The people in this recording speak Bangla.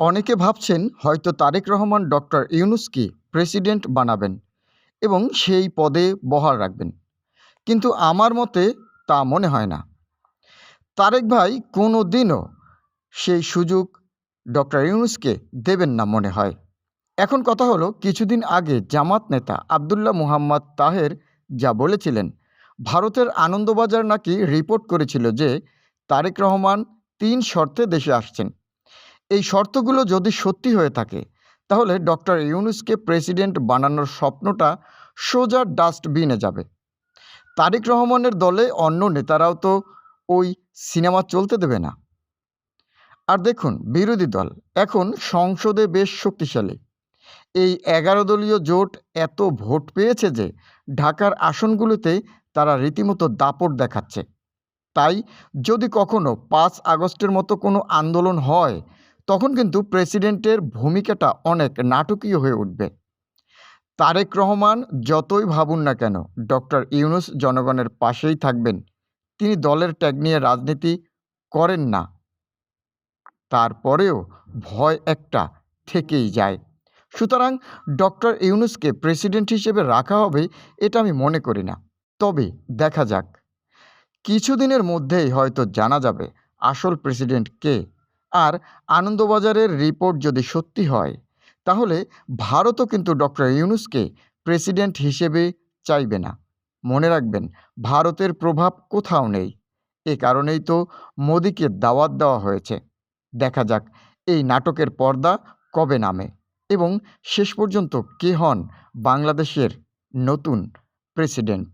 অনেকে ভাবছেন হয়তো তারেক রহমান ডক্টর ইউনূসকে প্রেসিডেন্ট বানাবেন এবং সেই পদে বহাল রাখবেন। কিন্তু আমার মতে তা মনে হয় না। তারেক ভাই কোনো দিনও সেই সুযোগ ডক্টর ইউনূসকে দেবেন না মনে হয়। এখন কথা হলো, কিছুদিন আগে জামাত নেতা আবদুল্লাহ মুহাম্মদ তাহের যা বলেছিলেন, ভারতের আনন্দবাজার নাকি রিপোর্ট করেছিল যে তারেক রহমান ৩ শর্তে দেশে আসছেন। এই শর্তগুলো যদি সত্যি হয়ে থাকে, তাহলে ডক্টর ইউনূসকে প্রেসিডেন্ট বানানোর স্বপ্নটা সোজা ডাস্টবিনে যাবে। তারেক রহমানের দলে অন্য নেতারাও তো ওই সিনেমা চলতে দেবে না। আর দেখুন, বিরোধী দল এখন সংসদে বেশ শক্তিশালী। এই ১১ দলীয় জোট এত ভোট পেয়েছে যে ঢাকার আসনগুলোতে তারা রীতিমতো দাপট দেখাচ্ছে। তাই যদি কখনো ৫ আগস্টের মতো কোনো আন্দোলন হয়, তখন কিন্তু প্রেসিডেন্টের ভূমিকাটা অনেক নাটকীয় হয়ে উঠবে। তারেক রহমান যতই ভাবুন না কেন, ডক্টর ইউনূস জনগণের পাশেই থাকবেন। তিনি দলের ত্যাগ নিয়ে রাজনীতি করেন না, তারপরেও ভয় একটা থেকেই যায়। সুতরাং ডক্টর ইউনূসকে প্রেসিডেন্ট হিসেবে রাখা হবে, এটা আমি মনে করি না। তবে দেখা যাক, কিছুদিনের মধ্যেই হয়তো জানা যাবে আসল প্রেসিডেন্ট কে। আর আনন্দবাজারের রিপোর্ট যদি সত্যি হয়, তাহলে ভারতও কিন্তু ডক্টর ইউনূসকে প্রেসিডেন্ট হিসেবে চাইবে না। মনে রাখবেন, ভারতের প্রভাব কোথাও নেই। এ কারণেই তো মোদিকে দাওয়াত দেওয়া হয়েছে। দেখা যাক এই নাটকের পর্দা কবে নামে এবং শেষ পর্যন্ত কে হন বাংলাদেশের নতুন প্রেসিডেন্ট।